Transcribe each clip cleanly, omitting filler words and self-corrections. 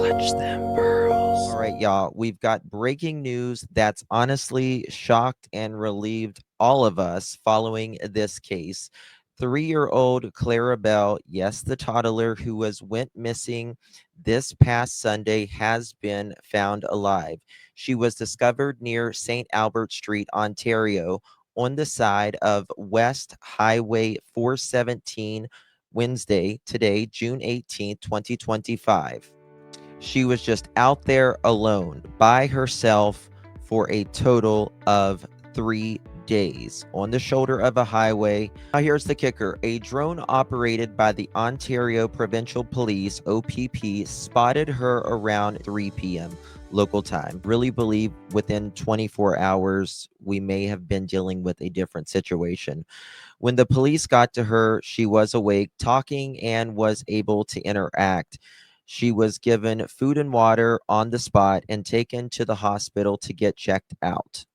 Clutch them pearls. All right, y'all, we've got breaking news that's honestly shocked and relieved all of us following this case. 3-year-old Clarabel, yes, the toddler who went missing this past Sunday, has been found alive. She was discovered near St. Albert Street, Ontario, on the side of West Highway 417, Wednesday, today, June 18th, 2025. She was just out there alone by herself for a total of 3 days on the shoulder of a highway. Now, here's the kicker. A drone operated by the Ontario Provincial Police, OPP, spotted her around 3 p.m. local time. Really believe within 24 hours, we may have been dealing with a different situation. When the police got to her, she was awake, talking, and was able to interact. She was given food and water on the spot and taken to the hospital to get checked out.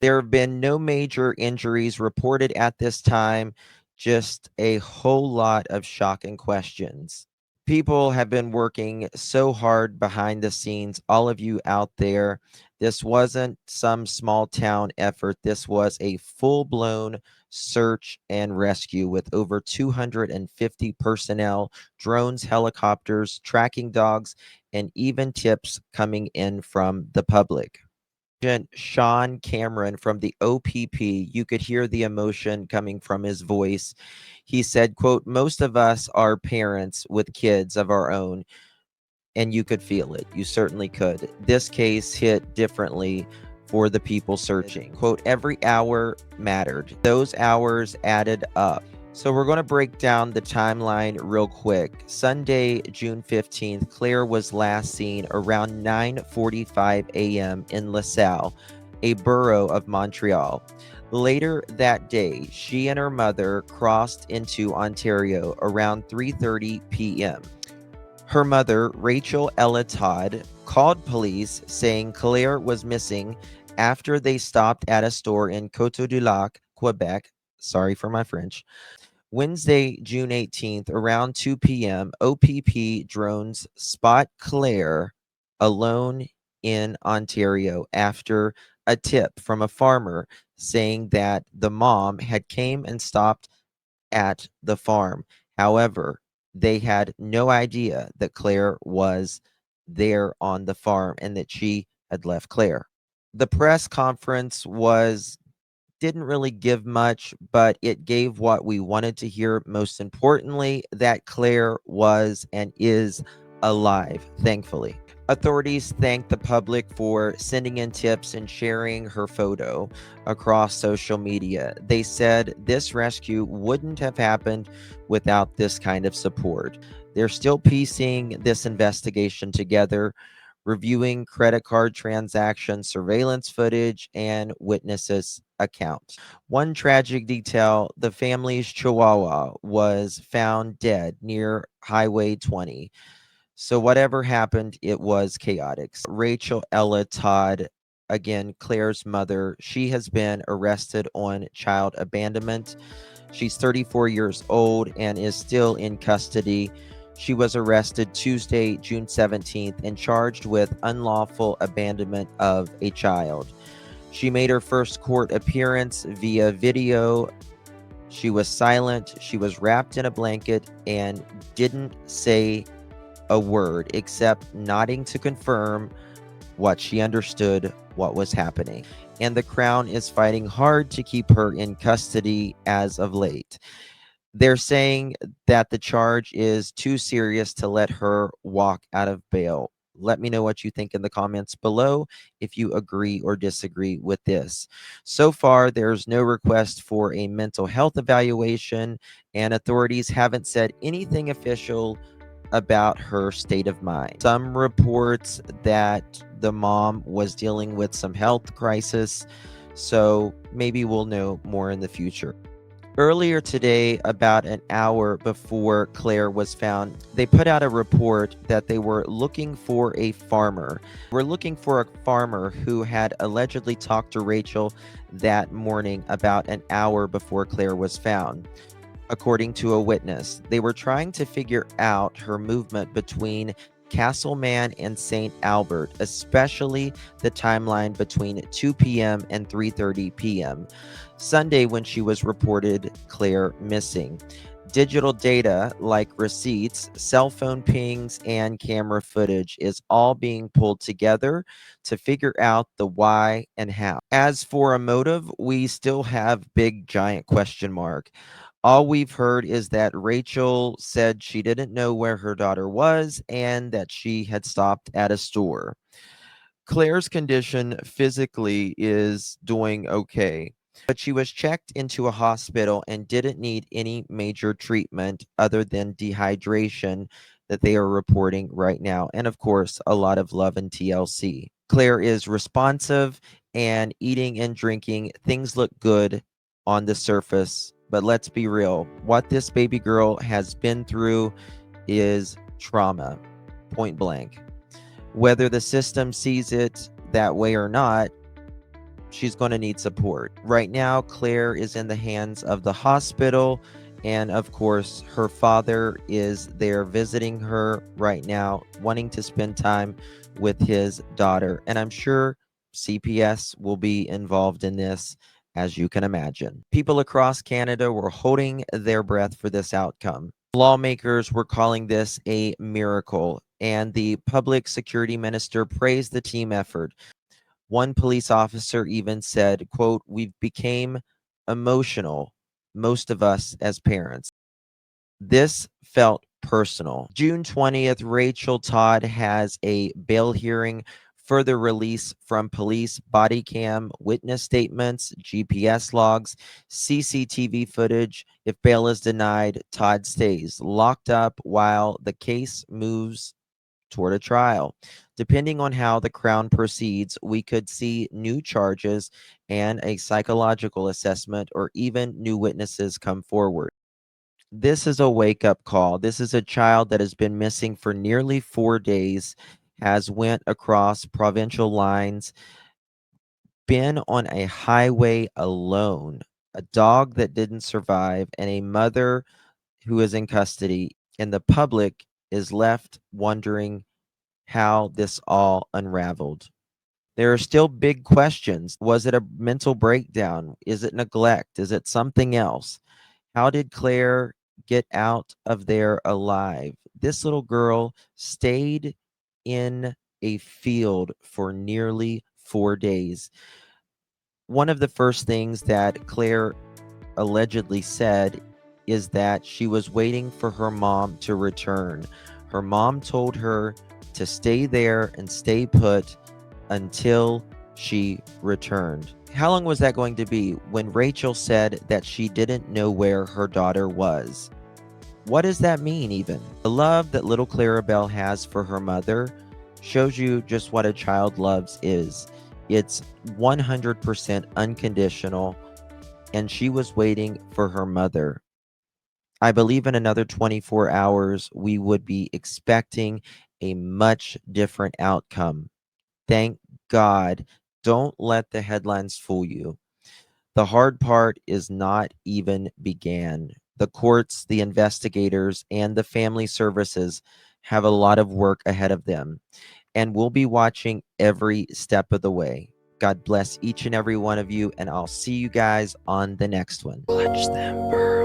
There have been no major injuries reported at this time, just a whole lot of shocking questions. People have been working so hard behind the scenes, all of you out there. This wasn't some small town effort. This was a full-blown search and rescue with over 250 personnel, drones, helicopters, tracking dogs, and even tips coming in from the public. Agent Sean Cameron from the OPP, you could hear the emotion coming from his voice. He said, quote, "Most of us are parents with kids of our own, and you could feel it. You certainly could. This case hit differently for the people searching. Quote, every hour mattered. Those hours added up." So we're going to break down the timeline real quick. Sunday, June 15th, Claire was last seen around 9:45 a.m. in LaSalle, a borough of Montreal. Later that day, she and her mother crossed into Ontario around 3:30 p.m. Her mother, Rachel Todd, called police saying Claire was missing after they stopped at a store in Coteau-du-Lac, Quebec. Sorry for my French. Wednesday, June 18th, around 2 p.m., OPP drones spot Claire alone in Ontario after a tip from a farmer saying that the mom had came and stopped at the farm. However, they had no idea that Claire was there on the farm and that she had left Claire. The press conference didn't really give much, but it gave what we wanted to hear. Most importantly, that Claire was and is alive, thankfully. Authorities thanked the public for sending in tips and sharing her photo across social media. They said this rescue wouldn't have happened without this kind of support. They're still piecing this investigation together, reviewing credit card transactions, surveillance footage, and witnesses' accounts. One tragic detail: the family's chihuahua was found dead near Highway 20. So whatever happened, it was chaotic. Rachel Todd, again, Claire's mother, she has been arrested on child abandonment. She's 34 years old and is still in custody. She was arrested Tuesday, June 17th, and charged with unlawful abandonment of a child. She made her first court appearance via video. She was silent. She was wrapped in a blanket and didn't say a word except nodding to confirm what she understood what was happening. And the Crown is fighting hard to keep her in custody as of late. They're saying that the charge is too serious to let her walk out of bail. Let me know what you think in the comments below if you agree or disagree with this. So far, there's no request for a mental health evaluation, and authorities haven't said anything official about her state of mind. Some reports that the mom was dealing with some health crisis, so maybe we'll know more in the future. Earlier today, about an hour before Claire was found, they put out a report that they were looking for a farmer. We're looking for a farmer who had allegedly talked to Rachel that morning about an hour before Claire was found. According to a witness, they were trying to figure out her movement between Castleman and St. Albert, especially the timeline between 2 p.m. and 3:30 p.m. Sunday when she was reported Claire missing. Digital data like receipts, cell phone pings, and camera footage is all being pulled together to figure out the why and how. As for a motive, we still have big giant question mark. All we've heard is that Rachel said she didn't know where her daughter was and that she had stopped at a store. Claire's condition physically is doing okay, but she was checked into a hospital and didn't need any major treatment other than dehydration that they are reporting right now. And of course, a lot of love and TLC. Claire is responsive and eating and drinking. Things look good on the surface, but let's be real. What this baby girl has been through is trauma, point blank. Whether the system sees it that way or not, she's going to need support. Right now, Claire is in the hands of the hospital, and of course, her father is there visiting her right now, wanting to spend time with his daughter. And I'm sure CPS will be involved in this, as you can imagine. People across Canada were holding their breath for this outcome. Lawmakers were calling this a miracle, and the public security minister praised the team effort. One police officer even said, quote, "We've became emotional, most of us as parents." This felt personal. June 20th, Rachel Todd has a bail hearing. Further release from police, body cam, witness statements, GPS logs, CCTV footage. If bail is denied, Todd stays locked up while the case moves toward a trial. Depending on how the Crown proceeds, we could see new charges and a psychological assessment or even new witnesses come forward. This is a wake-up call. This is a child that has been missing for nearly 4 days, has went across provincial lines, been on a highway alone, a dog that didn't survive, and a mother who is in custody, and the public is left wondering how this all unraveled. There are still big questions. Was it a mental breakdown? Is it neglect? Is it something else? How did Claire get out of there alive? This little girl stayed in a field for nearly 4 days. One of the first things that Claire allegedly said is that she was waiting for her mom to return. Her mom told her to stay there and stay put until she returned. How long was that going to be when Rachel said that she didn't know where her daughter was? What does that mean even? The love that little Clarabel has for her mother shows you just what a child loves is. It's 100% unconditional, and she was waiting for her mother. I believe in another 24 hours, we would be expecting a much different outcome. Thank God. Don't let the headlines fool you. The hard part is not even began. The courts, the investigators, and the family services have a lot of work ahead of them, and we'll be watching every step of the way. God bless each and every one of you, and I'll see you guys on the next one. Clutch them, bird.